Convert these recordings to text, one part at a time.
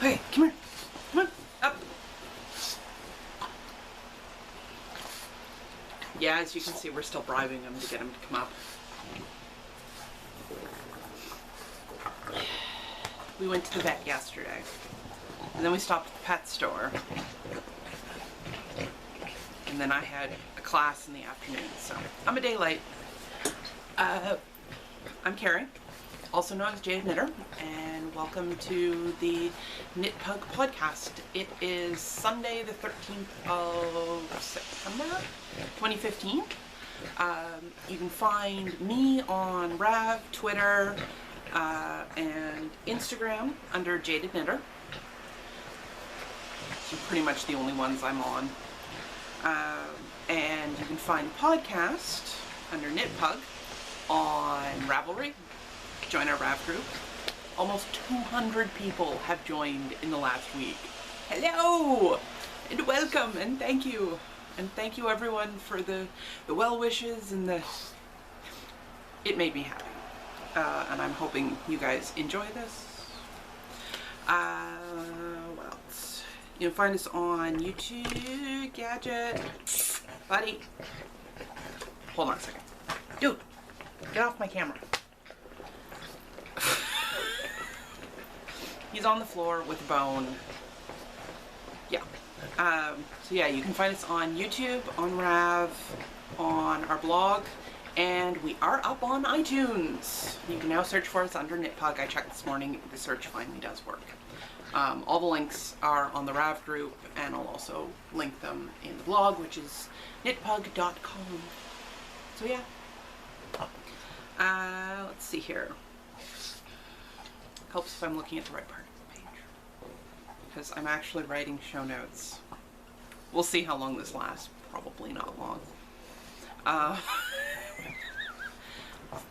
Okay, come here. Come on, up. Yeah, as you can see, we're still bribing him to get him to come up. We went to the vet yesterday, and then we stopped at the pet store, and then I had a class in the afternoon, so I'm a day late. I'm Carrie, also known as Jade Knitter, and welcome to the KnitPug podcast. It is Sunday the 13th of September, 2015. You can find me on Rav, Twitter, and Instagram under Jaded Knitter. These are pretty much the only ones I'm on. And you can find the podcast under KnitPug on Ravelry. Join our Rav group. Almost 200 people have joined in the last week. Hello! And welcome and thank you. And thank you everyone for the well wishes and it made me happy. And I'm hoping you guys enjoy this. What else? You can find us on YouTube, Gadget. Buddy. Hold on a second. Dude, get off my camera. He's on the floor with a bone. Yeah. So yeah, you can find us on YouTube, on Rav, on our blog, and we are up on iTunes. You can now search for us under KnitPug. I checked this morning, the search finally does work. All the links are on the Rav group, and I'll also link them in the blog, which is knitpug.com. So yeah. Let's see here. Helps if I'm looking at the right part of the page, because I'm actually writing show notes. We'll see how long this lasts. Probably not long.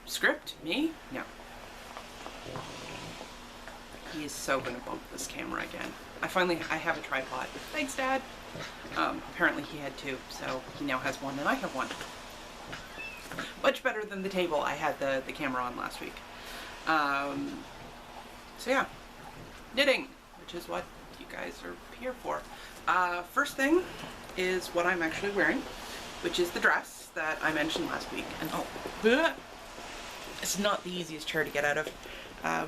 Script? Me? No. He is so gonna bump this camera again. I have a tripod. Thanks, Dad. Apparently he had two, so he now has one and I have one. Much better than the table I had the camera on last week. So yeah, knitting, which is what you guys are here for. First thing is what I'm actually wearing, which is the dress that I mentioned last week. And oh, it's not the easiest chair to get out of. As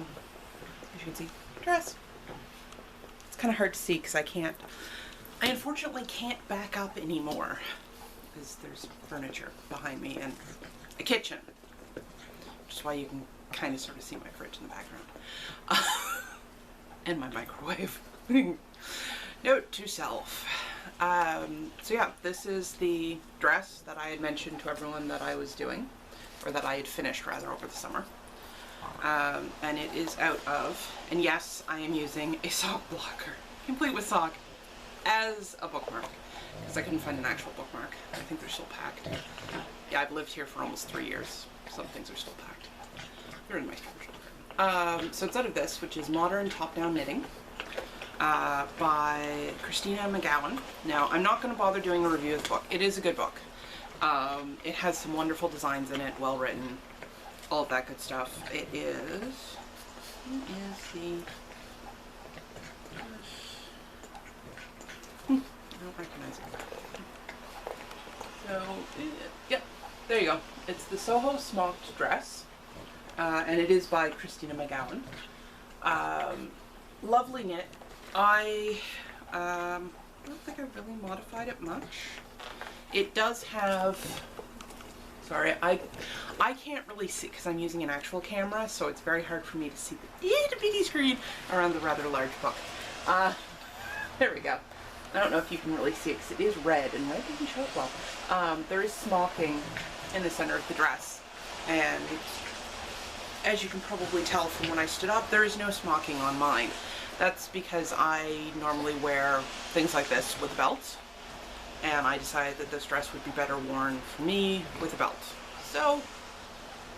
you can see, dress. It's kind of hard to see because I unfortunately can't back up anymore because there's furniture behind me and a kitchen, which is why you can kind of sort of see my fridge in the background. And my microwave. Note to self. So yeah, this is the dress that I had mentioned to everyone that I was doing, or that I had finished rather over the summer. And it is out of, and yes, I am using a sock blocker, complete with sock, as a bookmark, because I couldn't find an actual bookmark. I think they're still packed. Yeah, I've lived here for almost 3 years. Some things are still packed. They're in my storage. So it's out of this, which is Modern Top-Down Knitting by Christina McGowan. Now, I'm not going to bother doing a review of the book. It is a good book. It has some wonderful designs in it, well written, all of that good stuff. It is... I don't recognize it. So, yep, there you go. It's the Soho Smocked Dress. And it is by Christina McGowan. Lovely knit. I don't think I really modified it much. It does have, sorry, I can't really see because I'm using an actual camera, so it's very hard for me to see the itty bitty screen around the rather large book. There we go. I don't know if you can really see it because it is red, and red doesn't show up well. There is smocking in the center of the dress, and as you can probably tell from when I stood up, there is no smocking on mine. That's because I normally wear things like this with a belt, and I decided that this dress would be better worn for me with a belt. So,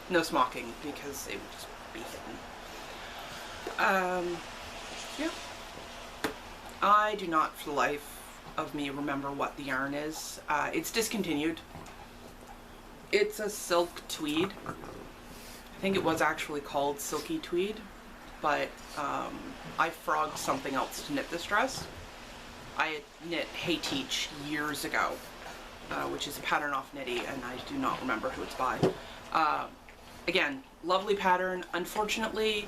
no smocking, because it would just be hidden. Yeah. I do not, for the life of me, remember what the yarn is. It's discontinued. It's a silk tweed. I think it was actually called silky tweed, but I frogged something else to knit this dress. I had knit Hey Teach years ago, which is a pattern off Knitty, and I do not remember who it's by. Again, lovely pattern. Unfortunately,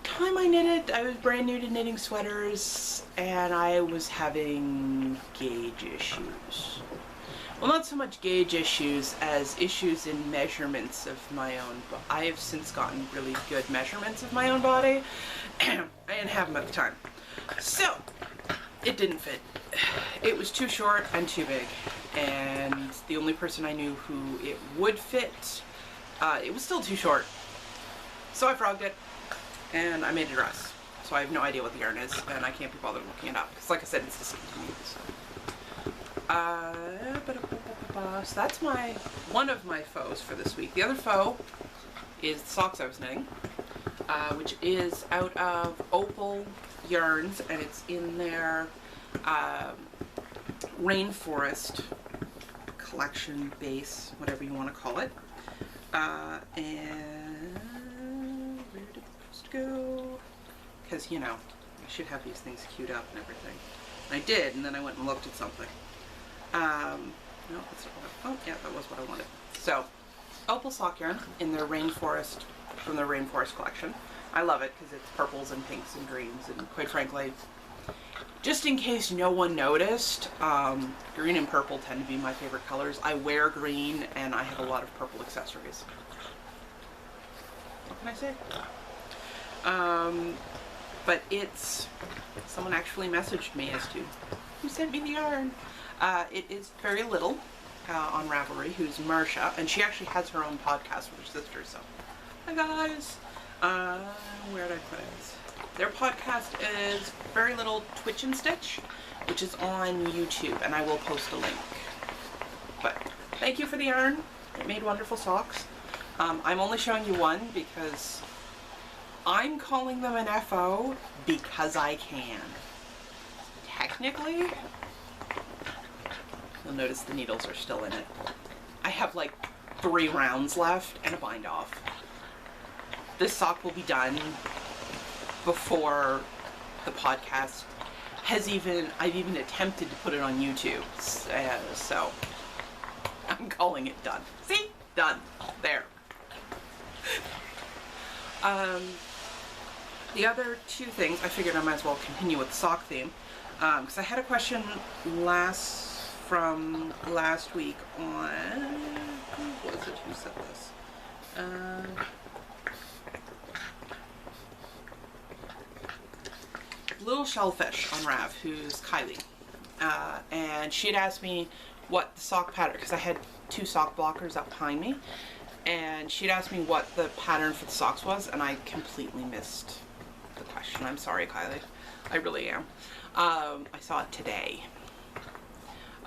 the time I knit it, I was brand new to knitting sweaters, and I was having gauge issues. Well, not so much gauge issues as issues in measurements of my own, but I have since gotten really good measurements of my own body. I didn't have them at the time. So, it didn't fit. It was too short and too big, and the only person I knew who it would fit, it was still too short. So I frogged it, and I made a dress. So I have no idea what the yarn is, and I can't be bothered looking it up, because like I said, it's discontinued. So that's one of my foes for this week. The other foe is the socks I was knitting, which is out of Opal yarns, and it's in their rainforest collection base, whatever you want to call it. And where did this go? Because, you know, I should have these things queued up and everything. And I did, and then I went and looked at something. No, that's not what oh, yeah, that was what I wanted. So, Opal sock yarn in their rainforest, from their rainforest collection. I love it because it's purples and pinks and greens, and quite frankly, just in case no one noticed, green and purple tend to be my favorite colors. I wear green, and I have a lot of purple accessories. What can I say? But it's, someone actually messaged me as to who sent me the yarn. It is Very Little on Ravelry, who's Marcia, and she actually has her own podcast with her sister, so hi guys. Where did I put it? Their podcast is Very Little Twitch and Stitch, which is on YouTube, and I will post a link. But thank you for the yarn. It made wonderful socks. I'm only showing you one because I'm calling them an FO because I can. Technically, you'll notice the needles are still in it. I have like 3 rounds left and a bind off. This sock will be done before the podcast I've even attempted to put it on YouTube. So I'm calling it done. See? Done. There. The other 2 things, I figured I might as well continue with the sock theme, because I had a question from last week on, who was it who said this? Little Shellfish on Rav, who's Kylie, and she had asked me what the sock pattern, because I had 2 sock blockers up behind me, and she'd asked me what the pattern for the socks was, and I completely missed the question. I'm sorry, Kylie. I really am. I saw it today.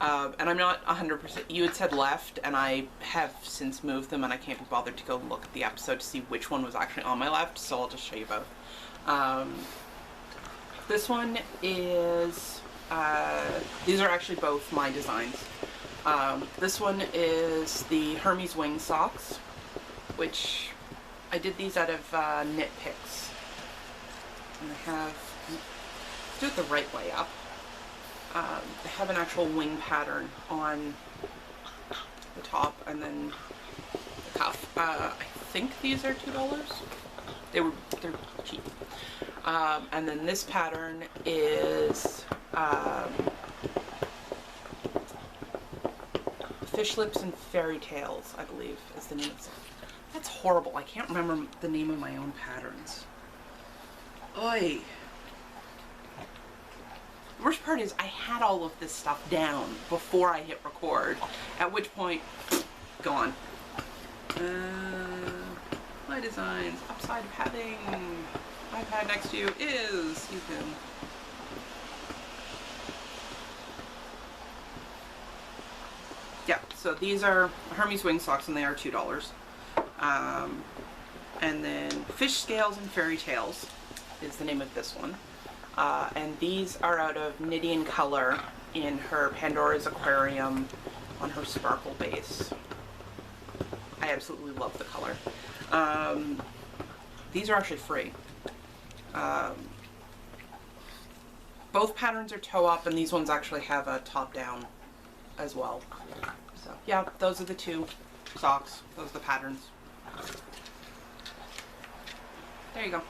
And I'm not 100%. You had said left, and I have since moved them, and I can't be bothered to go look at the episode to see which one was actually on my left, so I'll just show you both. This one is, these are actually both my designs. This one is the Hermes Wing socks, which I did these out of KnitPug. And I have, let's do it the right way up. They have an actual wing pattern on the top and then the cuff. I think these are $2. They're cheap. And then this pattern is Fish Lips and Fairy Tales, I believe, is the name of it. That's horrible. I can't remember the name of my own patterns. Oy. The worst part is I had all of this stuff down before I hit record, at which point, gone. My designs, upside of having iPad next to you is, you can, yeah, so these are Hermes Wing socks and they are $2. And then Fish Scales and Fairy Tales is the name of this one. And these are out of Knitty & Color in her Pandora's Aquarium on her sparkle base. I absolutely love the color. These are actually free. Both patterns are toe up, and these ones actually have a top down as well. So yeah, those are the two socks. Those are the patterns. There you go.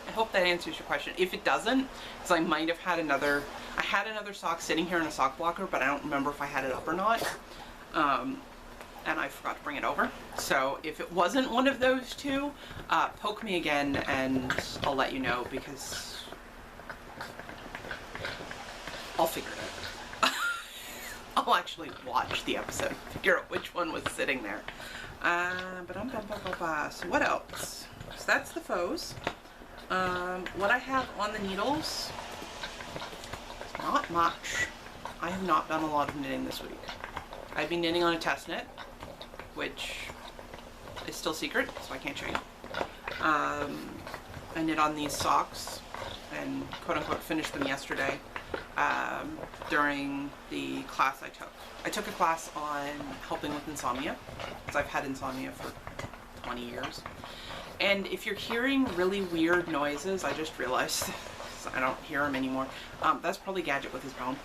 I hope that answers your question. If it doesn't, because I might have had another, I had another sock sitting here in a sock blocker, but I don't remember if I had it up or not. And I forgot to bring it over. So if it wasn't one of those two, poke me again and I'll let you know, because I'll figure it out. I'll actually watch the episode, figure out which one was sitting there. So what else? So that's the faux. What I have on the needles, not much. I have not done a lot of knitting this week. I've been knitting on a test knit, which is still secret, so I can't show you. I knit on these socks and quote-unquote finished them yesterday during the class I took. I took a class on helping with insomnia, because I've had insomnia for 20 years. And if you're hearing really weird noises, I just realized I don't hear them anymore. That's probably Gadget with his bone.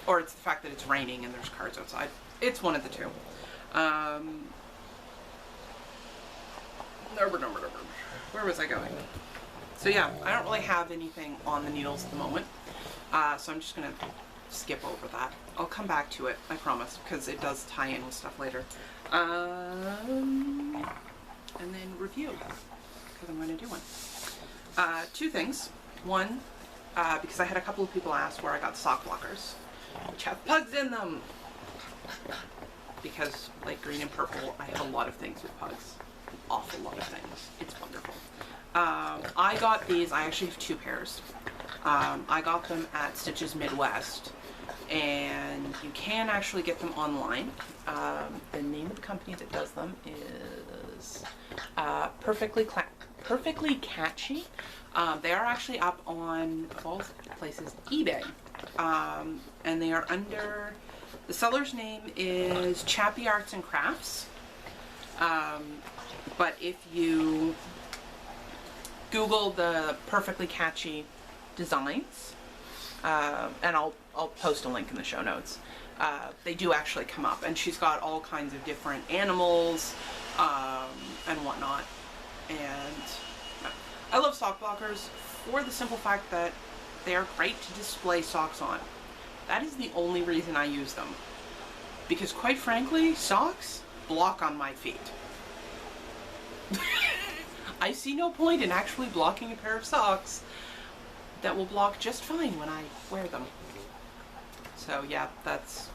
Or it's the fact that it's raining and there's cars outside. It's one of the two. Where was I going? So yeah, I don't really have anything on the needles at the moment. So I'm just going to skip over that. I'll come back to it, I promise, because it does tie in with stuff later. And then review, because I'm going to do one. Two things. One, because I had a couple of people ask where I got sock blockers, which have pugs in them. Because, like green and purple, I have a lot of things with pugs. An awful lot of things. It's wonderful. I got these, I actually have two pairs. I got them at Stitches Midwest, and you can actually get them online. The name of the company that does them is Perfectly Catchy. They are actually up on, of all places, eBay. And they are under, the seller's name is Chappy Arts and Crafts. But if you Google the Perfectly Catchy designs, and I'll post a link in the show notes, they do actually come up, and she's got all kinds of different animals and whatnot. And I love sock blockers for the simple fact that they are great to display socks on. That is the only reason I use them, because quite frankly, socks block on my feet. I see no point in actually blocking a pair of socks that will block just fine when I wear them. So yeah, that's,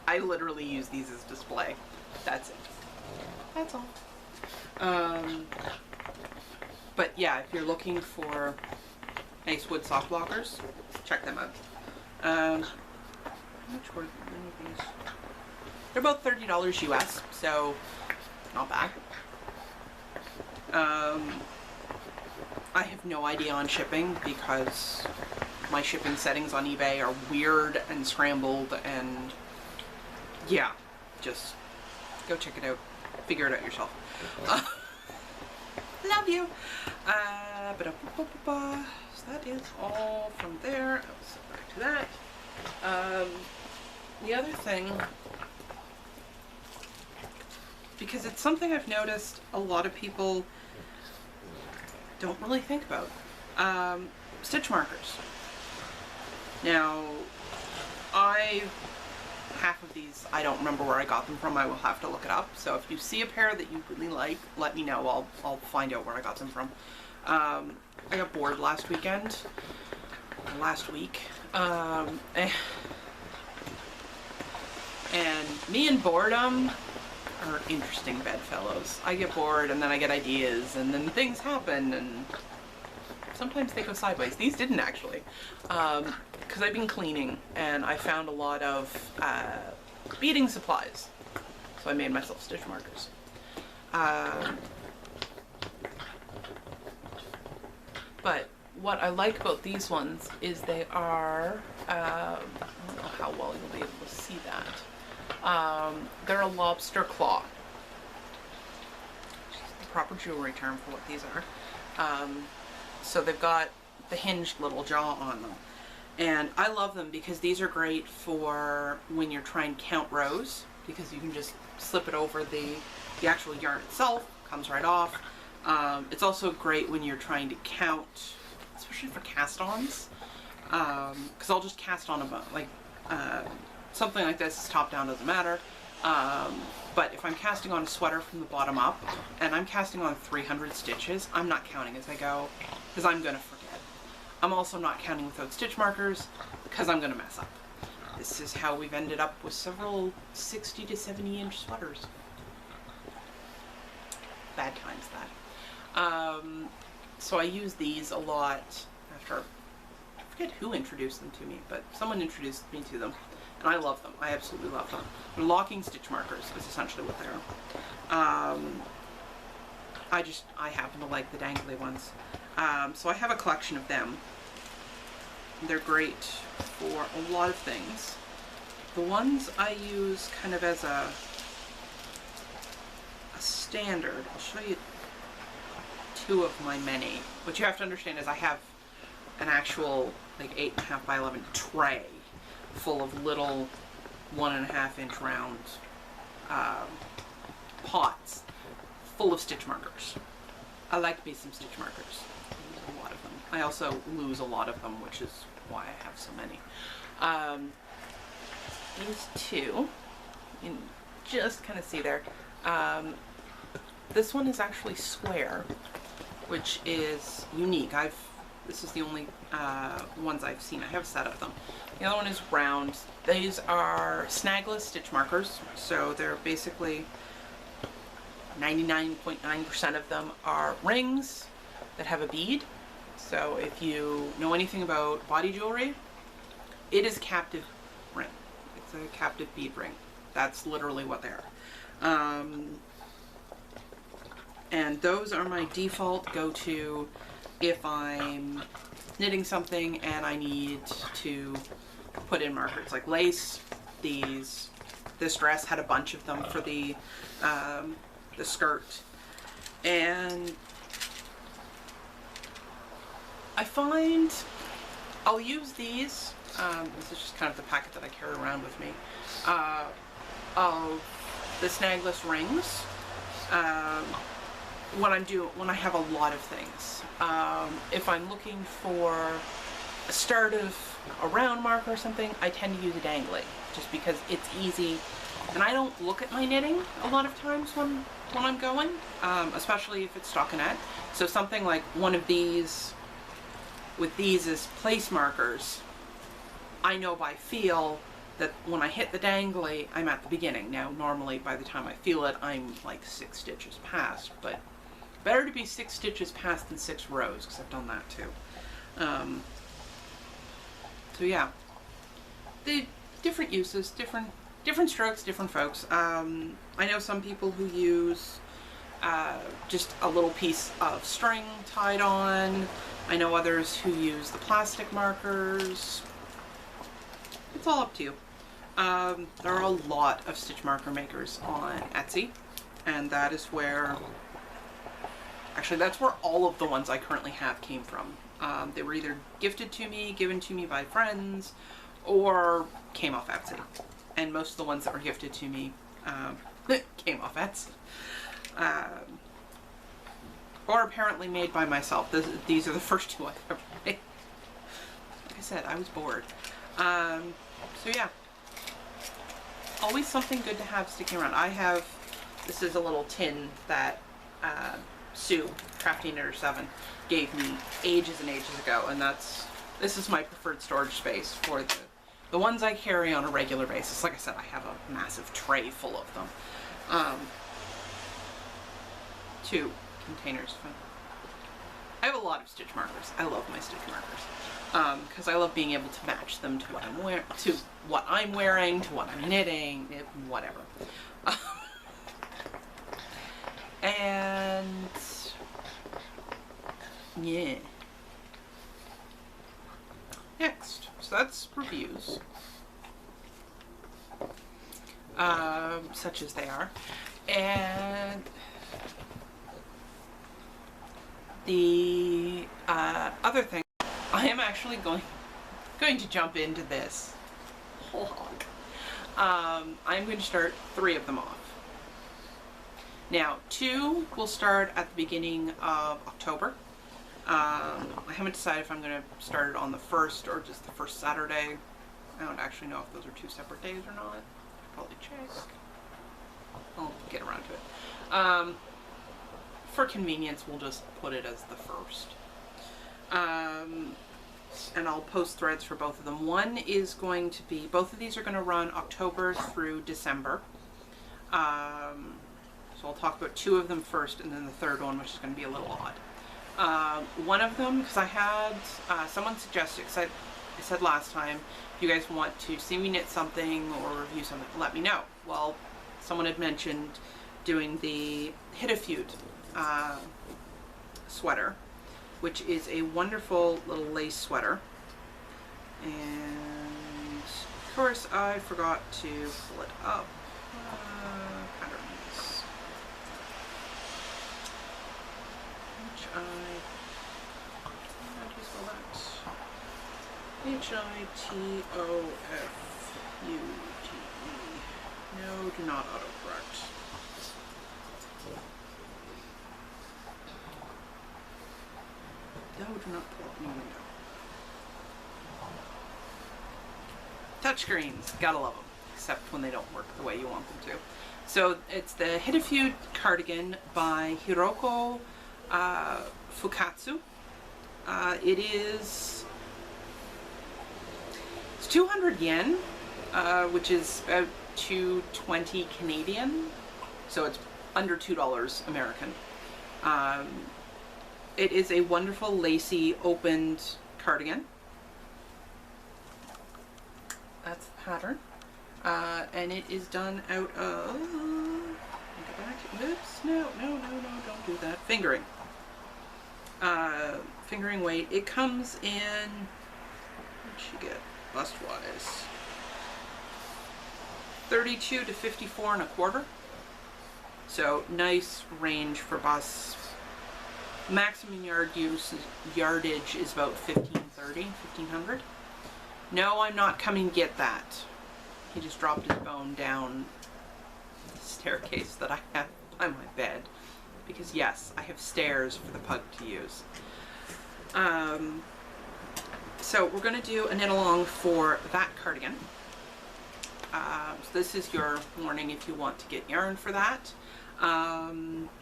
I literally use these as display. That's it. That's all. But yeah, if you're looking for nice wood sock blockers, check them out. How much were any of these? They're about $30 US, so not bad. I have no idea on shipping, because my shipping settings on eBay are weird and scrambled, and yeah, just go check it out. Figure it out yourself. Love you. So that is all from there. I'll sit back to that. The other thing, because it's something I've noticed a lot of people don't really think about. Stitch markers. Now, half of these, I don't remember where I got them from. I will have to look it up. So if you see a pair that you really like, let me know. I'll find out where I got them from. I got bored last week, and me and boredom are interesting bedfellows. I get bored, and then I get ideas, and then things happen, and sometimes they go sideways. These didn't actually, because I've been cleaning, and I found a lot of beading supplies, so I made myself stitch markers. But what I like about these ones is they are, I don't know how well you'll be able to see that. They're a lobster claw. Which is the proper jewelry term for what these are. So they've got the hinged little jaw on them. And I love them because these are great for when you're trying to count rows, because you can just slip it over the actual yarn itself, comes right off. It's also great when you're trying to count, especially for cast-ons, because I'll just cast on something like this, top down doesn't matter. But if I'm casting on a sweater from the bottom up, and I'm casting on 300 stitches, I'm not counting as I go, because I'm going to forget. I'm also not counting without stitch markers, because I'm going to mess up. This is how we've ended up with several 60 to 70 inch sweaters. Bad times, that. So I use these a lot after, I forget who introduced them to me, but someone introduced me to them. And I love them. I absolutely love them. They're locking stitch markers is essentially what they are. I happen to like the dangly ones. So I have a collection of them. They're great for a lot of things. The ones I use kind of as a standard, I'll show you two of my many. What you have to understand is I have an actual like 8.5 by 11 tray full of little 1.5 inch round pots full of stitch markers. I like me some stitch markers. I use a lot of them. I also lose a lot of them, which is why I have so many. These two, you can just kind of see there. This one is actually square, which is unique. This is the only ones I've seen. I have a set of them. The other one is round. These are snagless stitch markers, so they're basically 99.9% of them are rings that have a bead. So if you know anything about body jewelry, it is a captive ring. It's a captive bead ring. That's literally what they are. And those are my default go-to if I'm knitting something and I need to put in markers. Like lace, this dress had a bunch of them for the skirt. And I find I'll use these, this is just kind of the packet that I carry around with me, of the snagless rings. When I have a lot of things. If I'm looking for a start of a round marker or something, I tend to use a dangly, just because it's easy. And I don't look at my knitting a lot of times when I'm going, especially if it's stockinette. So something like one of these, with these as place markers, I know by feel that when I hit the dangly, I'm at the beginning. Now, normally by the time I feel it, I'm like 6 stitches past, but better to be 6 stitches past than 6 rows, because I've done that too. So yeah, the different uses, different strokes, different folks. I know some people who use just a little piece of string tied on. I know others who use the plastic markers. It's all up to you. There are a lot of stitch marker makers on Etsy, and that is where, actually that's where all of the ones I currently have came from. They were either gifted to me, given to me by friends, or came off Etsy. And most of the ones that were gifted to me came off Etsy. Or apparently made by myself. These are the first two I've ever made. Like I said, I was bored. So yeah, always something good to have sticking around. This is a little tin that Sue, Crafty Knitter 7, gave me ages and ages ago, and this is my preferred storage space for the ones I carry on a regular basis. Like I said, I have a massive tray full of them. 2 containers. I have a lot of stitch markers. I love my stitch markers because I love being able to match them to what I'm wearing, to what I'm knitting, whatever. And yeah. Next, so that's reviews, such as they are, and the other thing, I am actually going to jump into this whole hog. I'm going to start 3 of them off. Now, 2 will start at the beginning of October. I haven't decided if I'm going to start it on the 1st or just the first Saturday. I don't actually know if those are 2 separate days or not. I'll probably check. I'll get around to it. For convenience, we'll just put it as the 1st. And I'll post threads for both of them. One is going to be, both of these are going to run October through December. So I'll talk about 2 of them first, and then the 3rd one, which is going to be a little odd. One of them, because I had someone suggested, because I said last time, if you guys want to see me knit something or review something, let me know. Well, someone had mentioned doing the Hit a Feud sweater, which is a wonderful little lace sweater. And of course I forgot to pull it up. Patterns. Which how do you spell that? Hitofute. No, do not autocorrect. No, do not pull up new window. Touchscreens, gotta love them, except when they don't work the way you want them to. So it's the Hit a Feud cardigan by Hiroko Fukatsu. It's 200 yen, which is about $2.20 Canadian, so it's under $2 American. It is a wonderful lacy opened cardigan. That's the pattern. And it is done out of, go back to, oops, no, don't do that. Fingering. Fingering weight. It comes in, what'd she get, bust-wise? 32 to 54 1/4. So nice range for busts. Maximum yardage is about 1500. No, I'm not coming to get that. He just dropped his bone down the staircase that I have by my bed. Because yes, I have stairs for the pug to use. So we're going to do a knit along for that cardigan. So this is your warning if you want to get yarn for that. I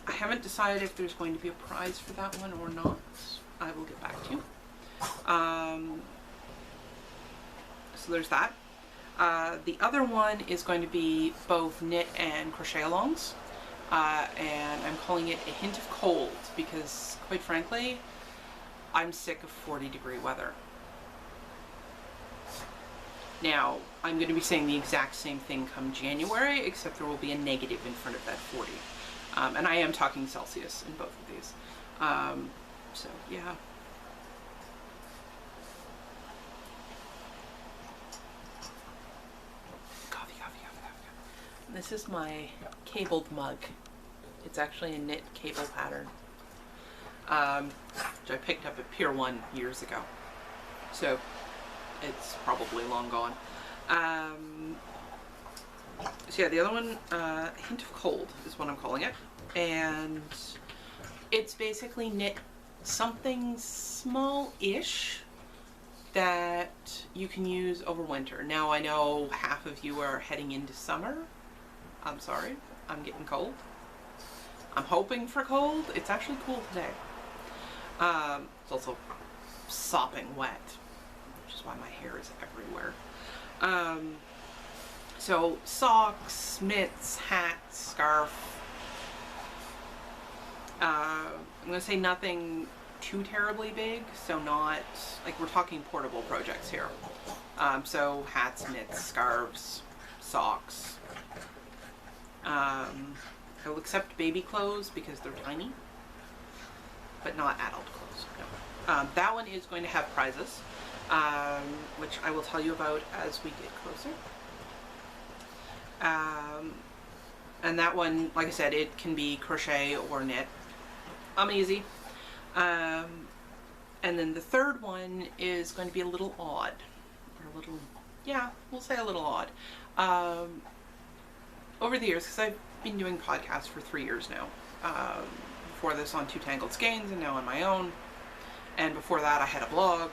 haven't decided if there's going to be a prize for that one or not. I will get back to you. So there's that. The other one is going to be both knit and crochet alongs. And I'm calling it a hint of cold because, quite frankly, I'm sick of 40-degree weather. Now, I'm going to be saying the exact same thing come January, except there will be a negative in front of that 40. And I am talking Celsius in both of these. So, yeah. Coffee. This is my cabled mug. It's actually a knit cable pattern, which I picked up at Pier 1 years ago. So, it's probably long gone. So yeah, the other one, Hint of Cold is what I'm calling it. And it's basically knit something small-ish that you can use over winter. Now I know half of you are heading into summer. I'm sorry, I'm getting cold. I'm hoping for cold. It's actually cool today. It's also sopping wet, which is why my hair is everywhere. So socks, mitts, hat, scarf. I'm gonna say nothing too terribly big, so not, like, we're talking portable projects here. So hats, mitts, scarves, socks. I will accept baby clothes because they're tiny, but not adult clothes. No. That one is going to have prizes, which I will tell you about as we get closer. And that one, like I said, it can be crochet or knit. I'm easy. And And then the third one is going to be a little odd, or a little, yeah, we'll say a little odd. Over the years, because I've been doing podcasts for 3 years now, before this on Two Tangled Skeins and now on my own, and before that I had a blog,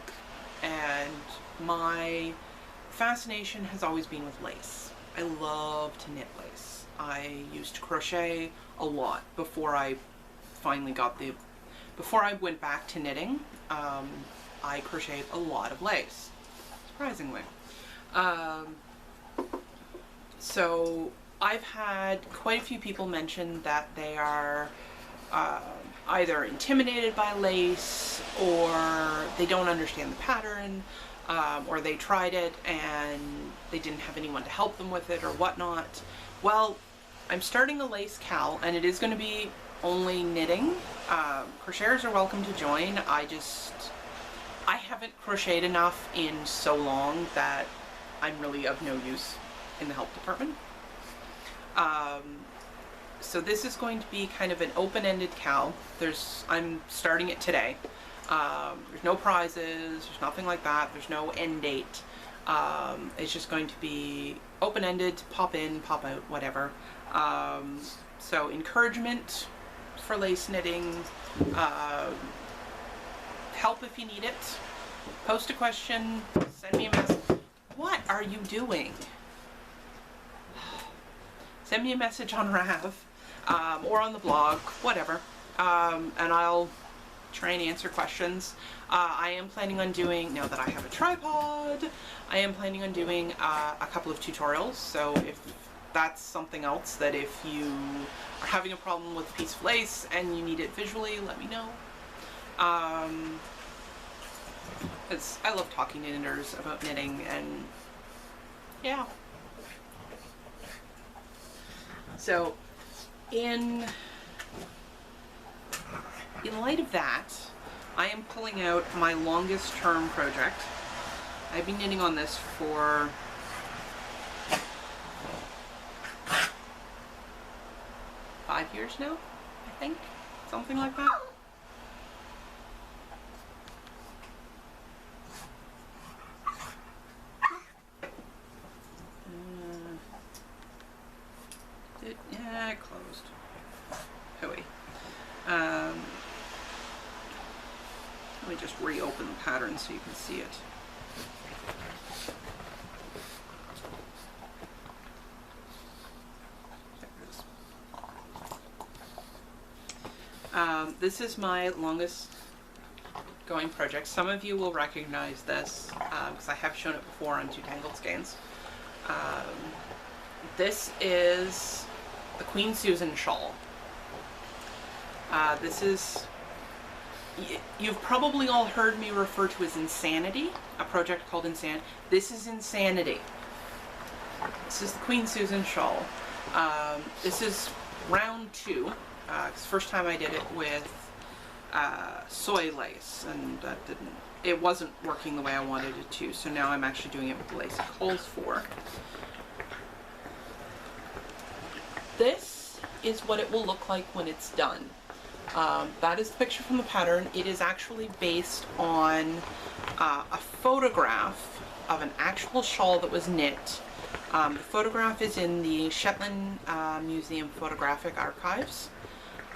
and my fascination has always been with lace. I love to knit lace. I used to crochet a lot before I finally got before I went back to knitting. I crocheted a lot of lace, surprisingly. So I've had quite a few people mention that they are either intimidated by lace, or they don't understand the pattern, or they tried it and they didn't have anyone to help them with it or whatnot. Well, I'm starting a lace cowl, and it is going to be only knitting. Crocheters are welcome to join. I haven't crocheted enough in so long that I'm really of no use in the help department. So this is going to be kind of an open-ended cowl. I'm starting it today. There's no prizes, there's nothing like that, there's no end date. It's just going to be open-ended, pop in, pop out, whatever. So encouragement for lace knitting, help if you need it, post a question, send me a message. What are you doing? Send me a message on Rav, or on the blog, whatever, and I'll try and answer questions. I am planning on doing, now that I have a tripod, I am planning on doing a couple of tutorials, so if that's something else, that if you are having a problem with a piece of lace and you need it visually, let me know. Because I love talking to knitters about knitting, and yeah. So in light of that, I am pulling out my longest term project. I've been knitting on this for five years now, I think, something like that. Yeah, it closed. Hooey. Let me just reopen the pattern so you can see it. There it is. This is my longest going project. Some of you will recognize this because I have shown it before on Two Tangled Skeins. This is the Queen Susan shawl. This is, you've probably all heard me refer to as Insanity, a project called Insanity. This is Insanity. This is the Queen Susan shawl. This is round 2. It's the first time I did it with soy lace, and it wasn't working the way I wanted it to, so now I'm actually doing it with the lace it calls for. This is what it will look like when it's done. That is the picture from the pattern. It is actually based on a photograph of an actual shawl that was knit. The photograph is in the Shetland Museum Photographic Archives,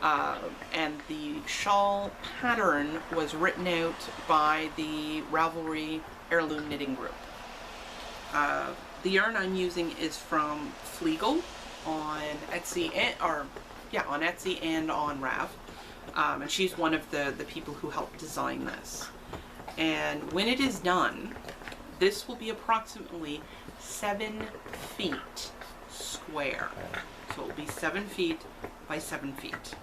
and the shawl pattern was written out by the Ravelry Heirloom Knitting Group. The yarn I'm using is from Fleagle on Etsy, on Etsy and on Rav. And she's one of the people who helped design this. And when it is done, this will be approximately 7 feet square. So it will be 7 feet by 7 feet.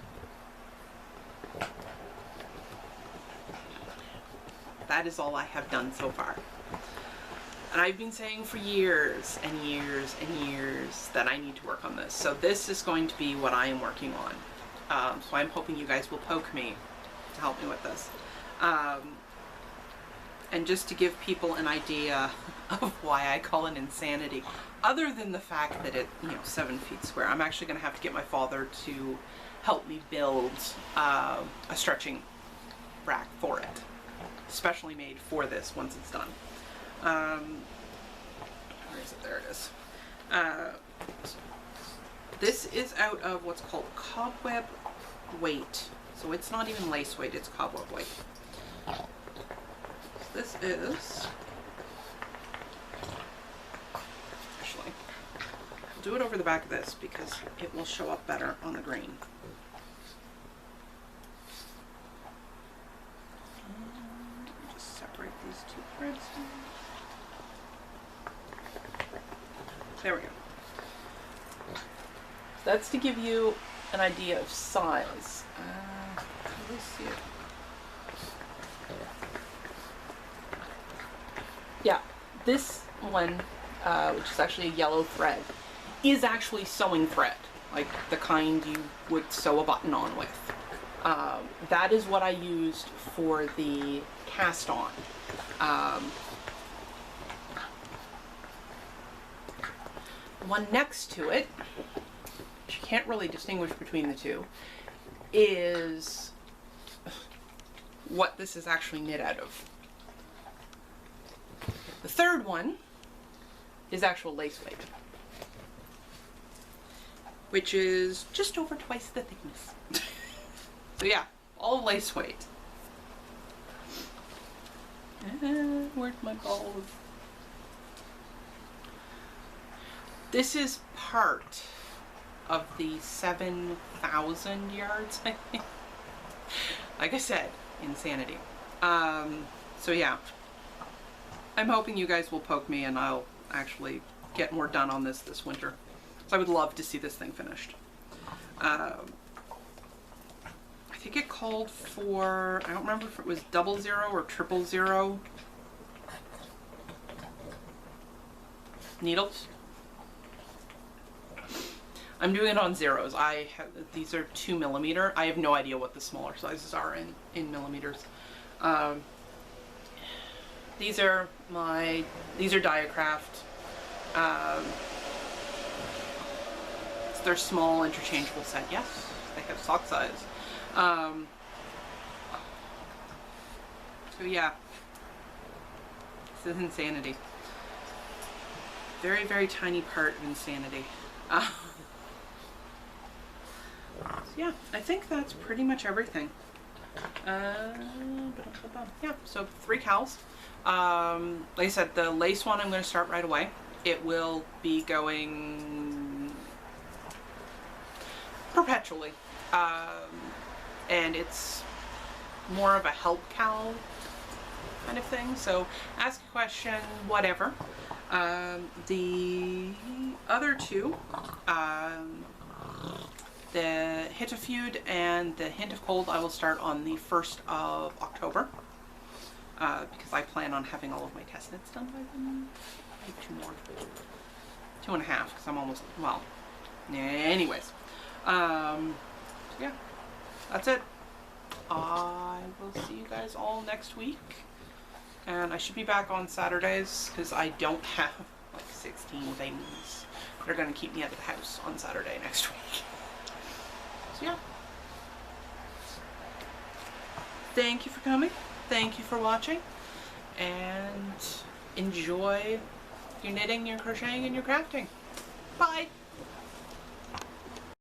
That is all I have done so far. And I've been saying for years and years and years that I need to work on this. So this is going to be what I am working on. So I'm hoping you guys will poke me to help me with this. And just to give people an idea of why I call it Insanity, other than the fact that it's 7 feet square, I'm actually going to have to get my father to help me build a stretching rack for it. specially made for this once it's done. Where is it? There it is. This is out of what's called cobweb weight. So it's not even lace weight, it's cobweb weight. This is, actually, I'll do it over the back of this because it will show up better on the green. And just separate these two threads. There we go. That's to give you an idea of size. How do we see it? Yeah, this one, which is actually a yellow thread, is actually sewing thread, like the kind you would sew a button on with. That is what I used for the cast on. The one next to it, which you can't really distinguish between the two, is what this is actually knit out of. The third one is actual lace weight, which is just over twice the thickness. So yeah, all lace weight. Where's my ball? This is part of the 7,000 yards, I think. Like I said, insanity. So yeah, I'm hoping you guys will poke me and I'll actually get more done on this winter. So I would love to see this thing finished. I think it called for, I don't remember if it was 00 or 000 needles. I'm doing it on zeros. These are 2 millimeter. I have no idea what the smaller sizes are in millimeters. These are Diacraft. It's their small interchangeable set. Yes, they have sock size. So yeah, this is insanity. Very, very tiny part of insanity. So yeah, I think that's pretty much everything. Yeah, so 3 cowls. Like I said, the lace one I'm going to start right away. It will be going perpetually. And it's more of a help cowl kind of thing. So ask a question, whatever. The other two, the Hint of Feud and the Hint of Cold, I will start on the 1st of October. Because I plan on having all of my test knits done by then. Maybe 2 more. 2.5, because I'm almost, well, anyways. So yeah, that's it. I will see you guys all next week. And I should be back on Saturdays, because I don't have like 16 things that are going to keep me out of the house on Saturday next week. So yeah. Thank you for coming. Thank you for watching. And enjoy your knitting, your crocheting, and your crafting. Bye!